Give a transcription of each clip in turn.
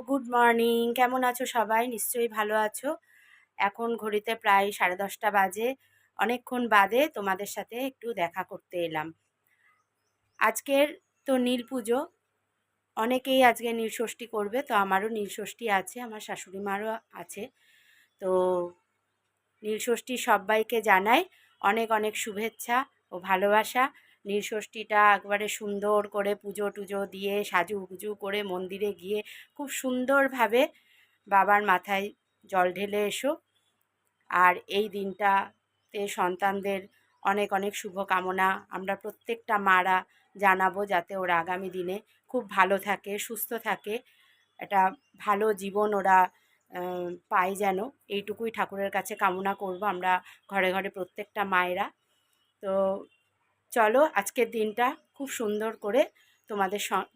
Good morning. কেমন আছো সবাই? নিশ্চয়ই ভালো আছো। এখন ঘড়িতে প্রায় 10:30 বাজে। অনেকক্ষণ বাদে তোমাদের সাথে একটু দেখা করতে এলাম। আজকের তো নীল পুজো, অনেকেই আজকে নীলষষ্ঠী করবে, তো আমারও নীলষষ্ঠী আছে, আমার শাশুড়ি মারও আছে। তো নীলষষ্ঠী সবাইকে জানাই অনেক অনেক শুভেচ্ছা ও ভালোবাসা। নীলষষ্ঠীটা একবারে সুন্দর করে পুজো টুজো দিয়ে সাজুগুজু করে মন্দিরে গিয়ে খুব সুন্দরভাবে বাবার মাথায় জল ঢেলে এসো। আর এই দিনটাতে সন্তানদের অনেক অনেক শুভকামনা আমরা প্রত্যেকটা মারা জানাবো, যাতে ওরা আগামী দিনে খুব ভালো থাকে, সুস্থ থাকে, একটা ভালো জীবন ওরা পায় যেন, এইটুকুই ঠাকুরের কাছে কামনা করব আমরা ঘরে ঘরে প্রত্যেকটা মায়েরা। তো চলো আজকের দিনটা খুব সুন্দর করে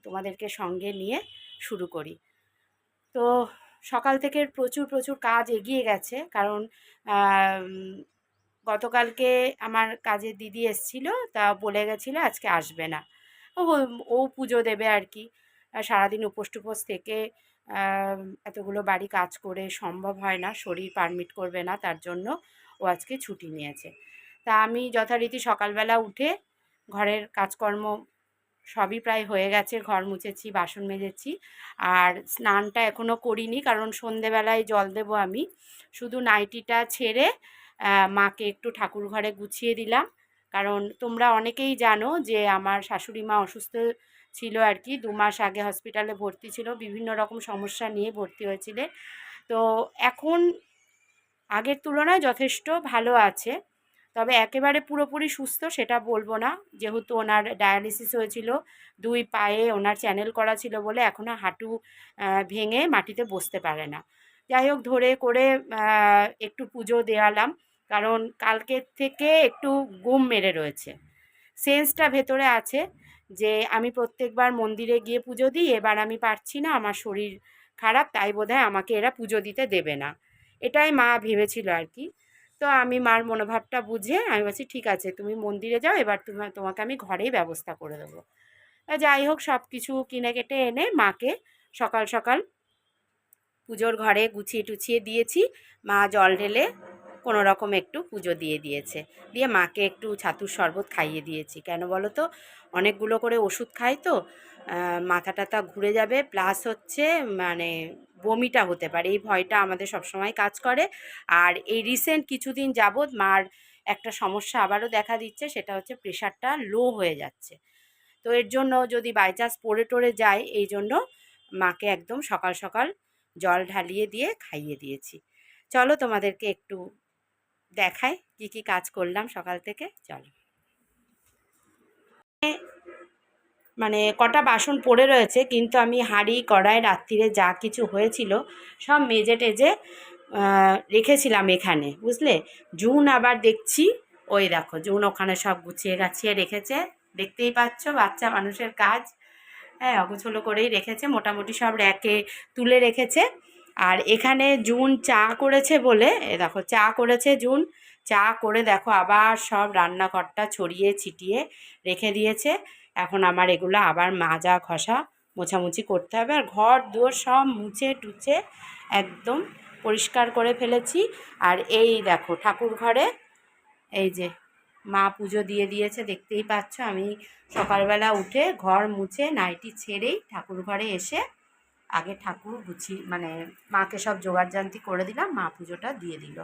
তোমাদেরকে সঙ্গে নিয়ে শুরু করি। তো সকাল থেকে প্রচুর প্রচুর কাজ এগিয়ে গেছে, কারণ গতকালকে আমার কাজের দিদি এসেছিলো, তা বলে গেছিলো আজকে আসবে না। ও পুজো দেবে আর কি। সারাদিন উপোস টুপোস থেকে এতগুলো বাড়ি কাজ করে সম্ভব হয় না, শরীর পারমিট করবে না, তার জন্য ও আজকে ছুটি নিয়েছে। তা আমি যথারীতি সকালবেলা উঠে ঘরের কাজকর্ম সবই প্রায় হয়ে গেছে, ঘর মুছেছি, বাসন মেজেছি, আর স্নানটা এখনও করিনি, কারণ সন্ধেবেলায় জল দেব আমি। শুধু নাইটিটা ছেড়ে মাকে একটু ঠাকুর ঘরে গুছিয়ে দিলাম, কারণ তোমরা অনেকেই জানো যে আমার শাশুড়ি মা অসুস্থ ছিল আর কি, 2 মাস আগে হসপিটালে ভর্তি ছিল, বিভিন্ন রকম সমস্যা নিয়ে ভর্তি হয়েছিলেন। তো এখন আগের তুলনায় যথেষ্ট ভালো আছে, তবে একেবারে পুরোপুরি সুস্থ সেটা বলবো না, যেহেতু ওনার ডায়ালিসিস হয়েছিল, 2 পায়ে ওনার চ্যানেল করা ছিল বলে এখনও হাঁটু ভেঙে মাটিতে বসতে পারে না। যাই হোক, ধরে করে একটু পুজো দেওয়ালাম, কারণ কালকের থেকে একটু গুম মেরে রয়েছে, সেন্সটা ভেতরে আছে যে আমি প্রত্যেকবার মন্দিরে গিয়ে পুজো দিই, এবার আমি পারছি না, আমার শরীর খারাপ, তাই বোধহয় আমাকে এরা পুজো দিতে দেবে না, এটাই মা ভেবেছিল আর কি। তো আমি মার মনোভাবটা বুঝে আমি বলছি ঠিক আছে, তুমি মন্দিরে যাও, এবার তোমাকে আমি ঘরেই ব্যবস্থা করে দেবো। যাই হোক, সব কিছু কিনে কেটে এনে মাকে সকাল সকাল পুজোর ঘরে গুছিয়ে টুছিয়ে দিয়েছি। মা জল ঢেলে কোনো রকম একটু পুজো দিয়ে দিয়েছে, দিয়ে মাকে একটু ছাতুর শরবত খাইয়ে দিয়েছি। কেন বলো তো, অনেকগুলো করে ওষুধ খাই তো মাথা টাথা ঘুরে যাবে, প্লাস হচ্ছে মানে বমিটা হতে পারে, এই ভয়টা আমাদের সবসময় কাজ করে। আর এই রিসেন্ট কিছুদিন যাবৎ মার একটা সমস্যা আবারও দেখা দিচ্ছে, সেটা হচ্ছে প্রেশারটা লো হয়ে যাচ্ছে। তো এর জন্য যদি বাই চান্স পড়ে টরে যায়, এই জন্য মাকে একদম সকাল সকাল জল ঢালিয়ে দিয়ে খাইয়ে দিয়েছি। চলো তোমাদেরকে একটু দেখাই কি কি কাজ করলাম সকাল থেকে। চলো, মানে কটা বাসন পড়ে রয়েছে, কিন্তু আমি হাঁড়ি কড়াই রাত্রিরে যা কিছু হয়েছিল সব মেজে টেজে রেখেছিলাম এখানে, বুঝলে। জুন আবার দেখছি, ওই দেখো জুন ওখানে সব গুছিয়ে গাছিয়ে রেখেছে, দেখতেই পাচ্ছ বাচ্চা মানুষের কাজ। হ্যাঁ, অগোছলো করেই রেখেছে, মোটামুটি সব র্যাকে তুলে রেখেছে। আর এখানে জুন চা করেছে বলে, দেখো চা করেছে জুন, চা করে দেখো আবার সব রান্নাঘরটা ছড়িয়ে ছিটিয়ে রেখে দিয়েছে। এখন আমার এগুলো আবার মাজা ঘষা মোছামুছি করতে হবে, আর ঘর দুয়ার সব মুছে টুছে একদম পরিষ্কার করে ফেলেছি। আর এই দেখো ঠাকুর ঘরে এই যে মা পুজো দিয়ে দিয়েছে, দেখতেই পাচ্ছ। আমি সকালবেলা উঠে ঘর মুছে নাইটি ছেড়েই ঠাকুর ঘরে এসে আগে ঠাকুর গুছিয়ে মানে মাকে সব জোগাড়জান্তি করে দিলাম, মা পুজোটা দিয়ে দিল।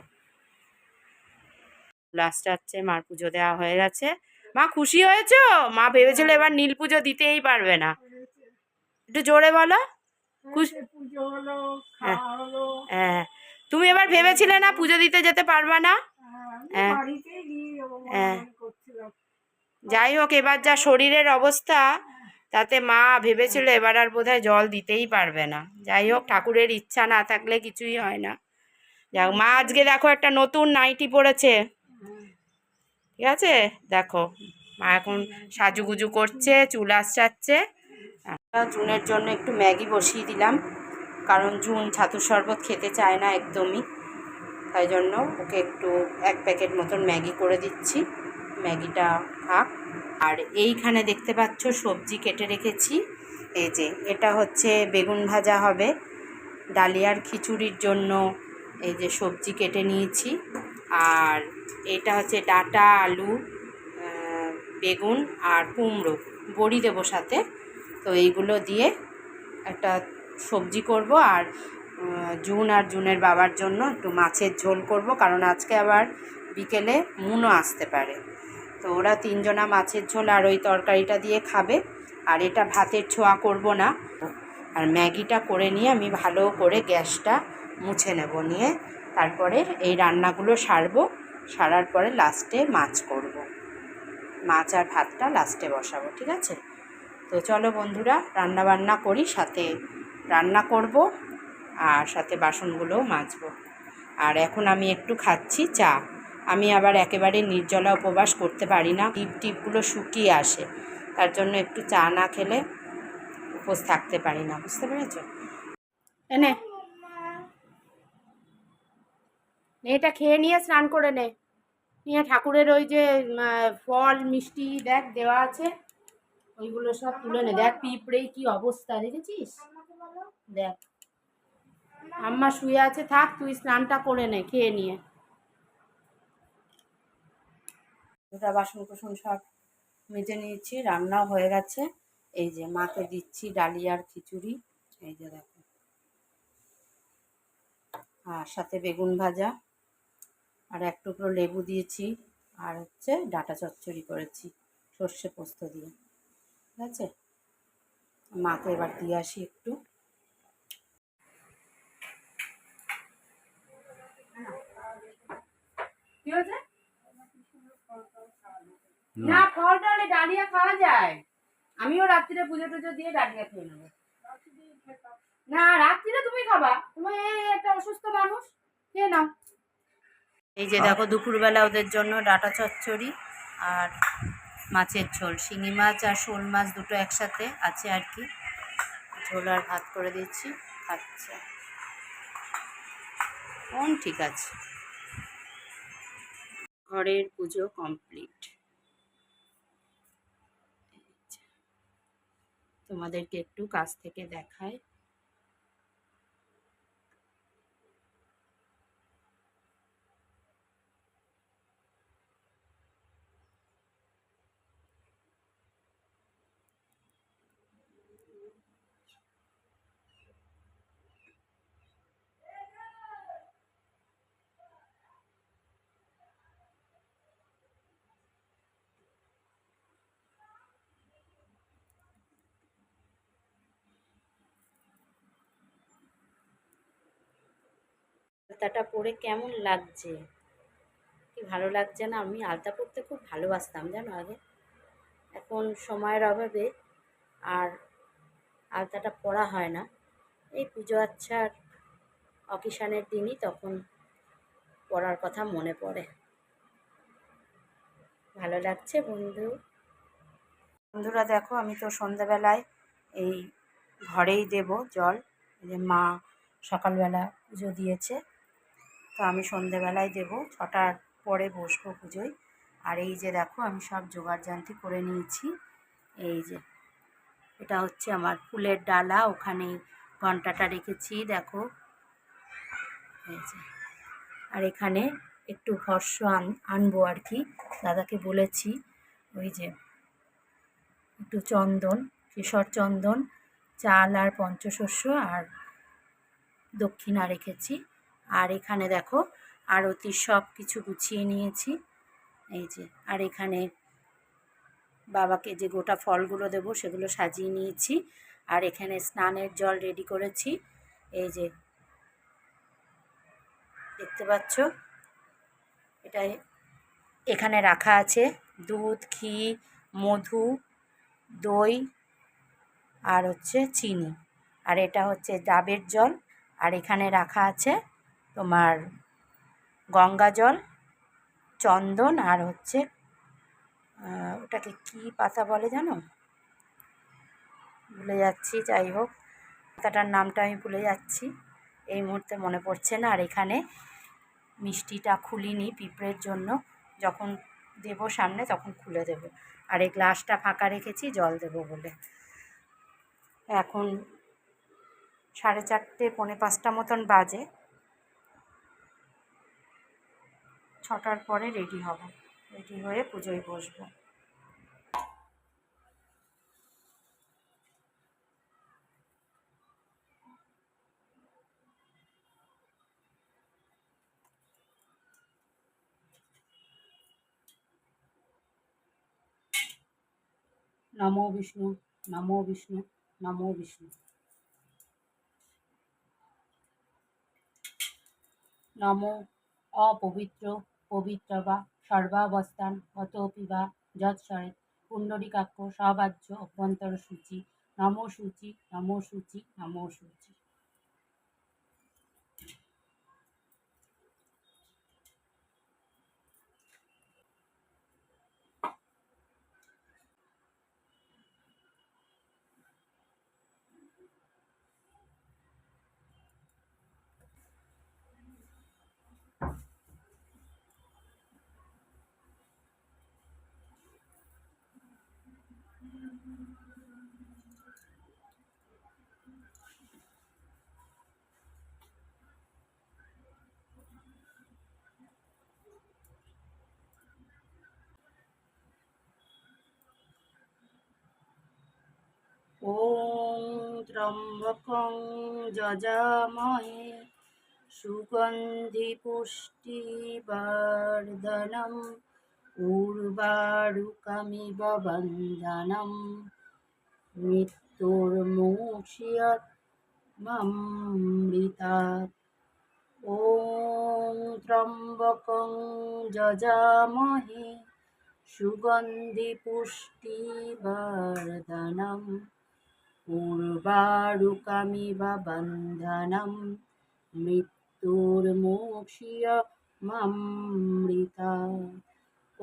লাস্ট হচ্ছে মার পুজো দেওয়া হয়ে গেছে। মা খুশি হয়েছো? মা ভেবেছিল এবার নীল পুজো দিতেই পারবে না, একটু জোরে বলো। হ্যাঁ, তুমি এবার ভেবেছিলে না পুজো দিতে যেতে পারবে না? হ্যাঁ হ্যাঁ, যাই হোক, এবার যা শরীরের অবস্থা, তাতে মা ভেবেছিল এবার আর বোধহয় জল দিতেই পারবে না। যাই হোক, ঠাকুরের ইচ্ছা না থাকলে কিছুই হয় না। যাক, মা আজকে দেখো একটা নতুন নাইটি পরেছে, ঠিক আছে। দেখো মা এখন সাজুগুজু করছে, চুল আঁচড়াচ্ছে। জুনের জন্য একটু ম্যাগি বসিয়ে দিলাম, কারণ জুন ছাতুর শরবত খেতে চায় না একদমই, তাই জন্য ওকে একটু 1 প্যাকেট মতন ম্যাগি করে দিচ্ছি, ম্যাগিটা খাক। আর এইখানে দেখতে পাচ্ছ সবজি কেটে রেখেছি, এই যে এটা হচ্ছে বেগুন ভাজা হবে, ডালিয়ার খিচুড়ির জন্য এই যে সবজি কেটে নিয়েছি। আর এটা হচ্ছে ডাঁটা, আলু, বেগুন আর কুমড়ো, বড়ি দেবো সাথে। তো এইগুলো দিয়ে একটা সবজি করব। আর জুন আর জুনের বাবার জন্য একটু মাছের ঝোল করব, কারণ আজকে আবার বিকেলে মুনও আসতে পারে। তো ওরা 3 জনা মাছের ঝোল আর ওই তরকারিটা দিয়ে খাবে। আর এটা ভাতের ছোঁয়া করব না। আর ম্যাগিটা করে নিয়ে আমি ভালো করে গ্যাসটা মুছে নেব, নিয়ে তারপরে এই রান্নাগুলো সারার পরে লাস্টে মাছ করব। মাছ আর ভাতটা লাস্টে বসাবো, ঠিক আছে? তো চলো বন্ধুরা, রান্না বান্না করি, সাথে রান্না করব আর সাথে বাসনগুলোও মাজবো। আর এখন আমি একটু খাচ্ছি চা। আমি আবার একেবারে নির্জলা উপবাস করতে পারি না, টিপগুলো শুকিয়ে আসে, তার জন্য একটু চা না খেলে উপোস থাকতে পারি না, বুঝতে পেরেছ? এনে এটা খেয়ে নিয়ে স্নান করে নে, নিয়ে ঠাকুরের ওই যে ফল মিষ্টি দেখ দেওয়া আছে, ওইগুলো সব তুলে নে। দেখ পিঁপড়ে কি অবস্থা, দেখেছিস? দেখ আম্মা শুয়ে আছে, থাক তুই স্নানটা করে নে খেয়ে নিয়ে। দুটা বাসন কুসন সব মেজে নিয়েছি, রান্নাও হয়ে গেছে। এই যে মাকে দিচ্ছি ডালিয়ার খিচুড়ি, এই যে দেখো, আর সাথে বেগুন ভাজা, আর এক টুকরো লেবু দিয়েছি, আর হচ্ছে ডাঁটা চচ্চড়ি করেছি সর্ষে পোস্ত দিয়ে, ঠিক আছে? মাকে এবার দিয়ে আসি একটু। কি হয়েছে? না, ফল ডালে ডালিয়া খাওয়া যায়। আমিও রাত্রিরে পুজো টুজো দিয়ে ডালিয়া খেয়ে নেবো। না, রাত্রিরে তুমি খাবা, তুমি একটা অসুস্থ মানুষ, খেয়ে নাও। এই যে দেখো দুপুরবেলা ওদের জন্য ডাঁটা চচ্চড়ি আর মাছের ঝোল, শিঙি মাছ আর শোল মাছ দুটো একসাথে আছে আর কি, ঝোল আর ভাত করে দিচ্ছি, খাচ্ছে। ঠিক আছে, ঘরের পুজো কমপ্লিট। তোমাদেরকে একটু কাছ থেকে দেখায়। আলতাটা পরে কেমন লাগছে? কি ভালো লাগছে না? আমি আলতা পরতে খুব ভালোবাসতাম জানো আগে, এখন সময়ের অভাবে আর আলতাটা পরা হয় না। এই পুজো আচ্ছার অকেশনের দিনই তখন পরার কথা মনে পড়ে। ভালো লাগছে বন্ধুরা দেখো, আমি তো সন্ধ্যাবেলায় এই ঘরেই দেব জল, যে মা সকালবেলা পুজো দিয়েছে, তো আমি সন্ধ্যেবেলায় দেব, 6টার পরে বসবো পুজোয়। আর এই যে দেখো আমি সব জোগাড়যন্ত্র করে নিয়েছি। এই যে এটা হচ্ছে আমার ফুলের ডালা, ওখানে ঘন্টাটা রেখেছি দেখো, এই যে। আর এখানে একটু ভস্য আনবো আর কি, দাদাকে বলেছি। ওই যে একটু চন্দন, কেশর চন্দন, চাল আর পঞ্চশস্য আর দক্ষিণা রেখেছি। আর এখানে দেখো আরতির সব কিছু গুছিয়ে নিয়েছি, এই যে। আর এখানে বাবাকে যে গোটা ফলগুলো দেব সেগুলো সাজিয়ে নিয়েছি। আর এখানে স্নানের জল রেডি করেছি, এই যে দেখতে পাচ্ছ, এটা এখানে রাখা আছে দুধ, ঘি, মধু, দই আর হচ্ছে চিনি। আর এটা হচ্ছে ডাবের জল। আর এখানে রাখা আছে তোমার গঙ্গা জল, চন্দন, আর হচ্ছে ওটাকে কি পাতা বলে জানো, ভুলে যাচ্ছি, যাই হোক পাতাটার নামটা আমি ভুলে যাচ্ছি, এই মুহূর্তে মনে পড়ছে না। আর এখানে মিষ্টিটা খুলিনি পিঁপড়ের জন্য, যখন দেব সামনে তখন খুলে দেব। আর এই গ্লাসটা ফাঁকা রেখেছি জল দেব বলে। এখন 4:30 4:45 মতন বাজে। 6টার পরে রেডি হব, রেডি হয়ে পুজোয় বসবো। নমো বিষ্ণু, নমো বিষ্ণু, নমো বিষ্ণু। নমো অপবিত্র পবিত্র বা সর্বাবস্থান অতপি বা যৎসরে পুণ্ডরীকাক্ষ সবাহ্য অভ্যন্তর সূচি। নমো সূচি, নমো সূচি, নমো সূচি। ॐ त्र्यम्बकं यजामहे सुगन्धिपुष्टिवर्धनम् उर्वारुकमिव बन्धनं मृत्युर्मोक्ष्यममृतात्। ॐ त्र्यम्बकं यजामहे सुगन्धिपुष्टिवर्धनम् उर्वारुकमिव बन्धनं मृत्युर्मोक्ष्यममृतात्। ॐ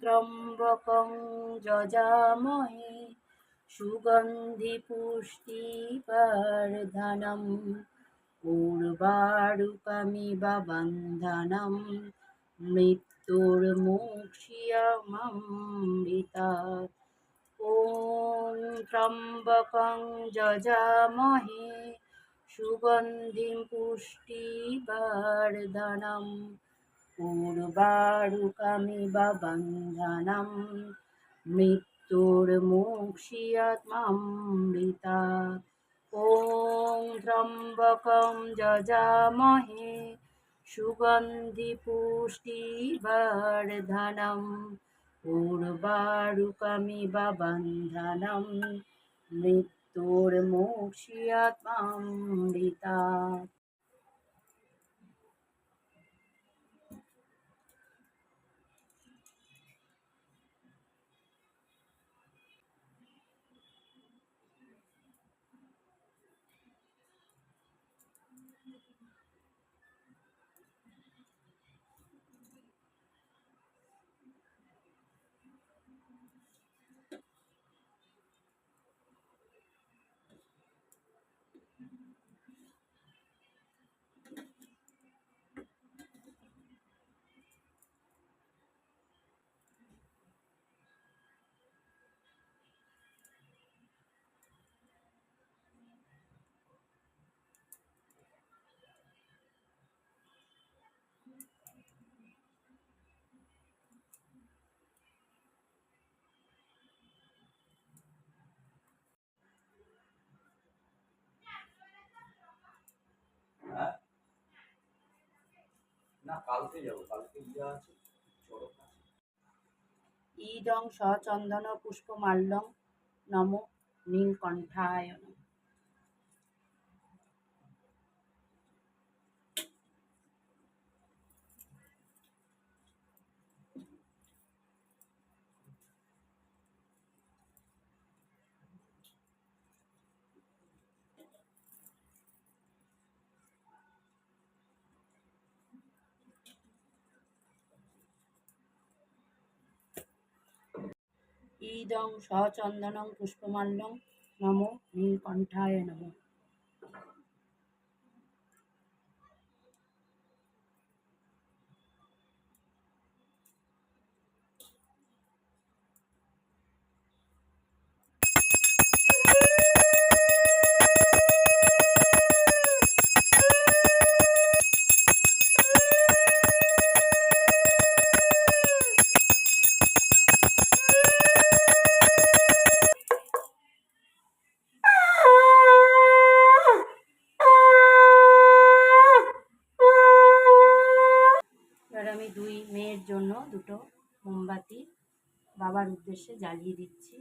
त्र्यम्बकं यजामहे सुगन्धिपुष्टिवर्धनम् उर्वारुकमिव बन्धनं मृत्युर्मोक्ष्यममृतात्। ॐ त्र्यम्बकं यजामहे सुगन्धिं पुष्टिवर्धनम् उर्वारुकमिव बन्धनं मृत्युर्मोक्ष्यममृतात्। ॐ त्र्यम्बकं यजामहे सुगन्धिपुष्टिवर्धनम् उर्वारुकमिव बन्धनं मृत्युर्मोक्ष्यममृतात्। না, কালকে যাবো, কালকে ইয়া আছে, চড়ক আছে। ইদং সচন্দন পুষ্পমাল্যং নমো নীলকণ্ঠায় নমঃ। ইদং সচন্দনং পুষ্পমাল্যং নমো নীলকণ্ঠায় নমঃ। দুটো মোমবাতি বাবার উদ্দেশ্যে জ্বালিয়ে দিচ্ছি।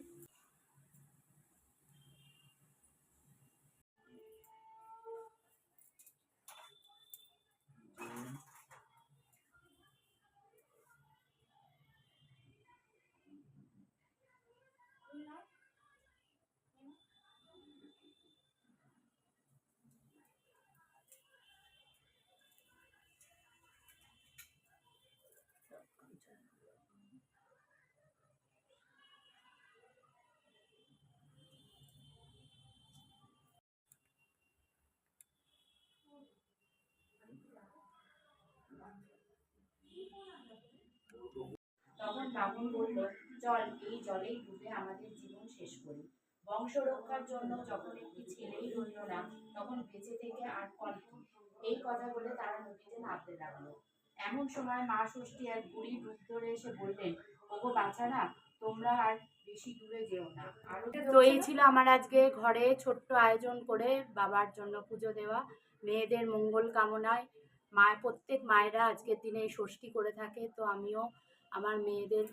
তখন বামুন বলল, চল এই জলেই ডুবে আমাদের জীবন শেষ করি। বংশ রক্ষার জন্য যখন একটি ছেলেই রইল না, তখন বেঁচে থেকে আর ফল কি? এই কথা বলে তারা নদীতে নামতে লাগলো। এমন সময় মা ষষ্ঠী এক বুড়ি ডুব ধরে এসে বললেন, ওগো বাছারা, তোমরা আর বেশি দূরে যেও না। তো এই ছিল আমার আজকে ঘরে ছোট্ট আয়োজন করে বাবার জন্য পুজো দেওয়া, মেয়েদের মঙ্গল কামনায়। প্রত্যেক মায়েরা আজকের দিনে এই ষষ্ঠী করে থাকে, তো আমিও আমার মেয়েদের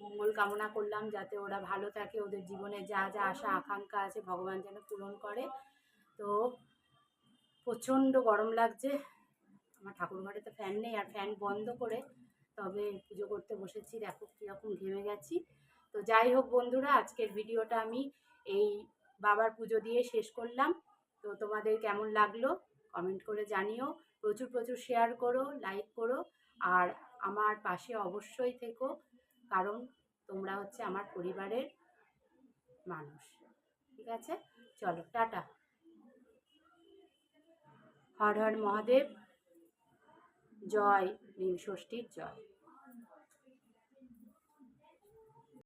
মঙ্গল কামনা করলাম যাতে ওরা ভালো থাকে, ওদের জীবনে যা যা আশা আকাঙ্ক্ষা আছে ভগবান যেন পূরণ করে। তো প্রচণ্ড গরম লাগছে, আমার ঠাকুর ঘরে তো ফ্যান নেই, আর ফ্যান বন্ধ করে তবে পুজো করতে বসেছি। দেখো কীরকম ঘেমে গেছি। তো যাই হোক বন্ধুরা, আজকের ভিডিওটা আমি এই বাবার পুজো দিয়ে শেষ করলাম। তো তোমাদের কেমন লাগলো কমেন্ট করে জানিও, প্রচুর প্রচুর শেয়ার করো, লাইক করো, আর আমার পাশে অবশ্যই থেকো, কারণ তোমরা হচ্ছে আমার পরিবারের মানুষ। ঠিক আছে, চলো টাটা। হর হর মহাদেব, জয় নীল ষষ্ঠীর জয়।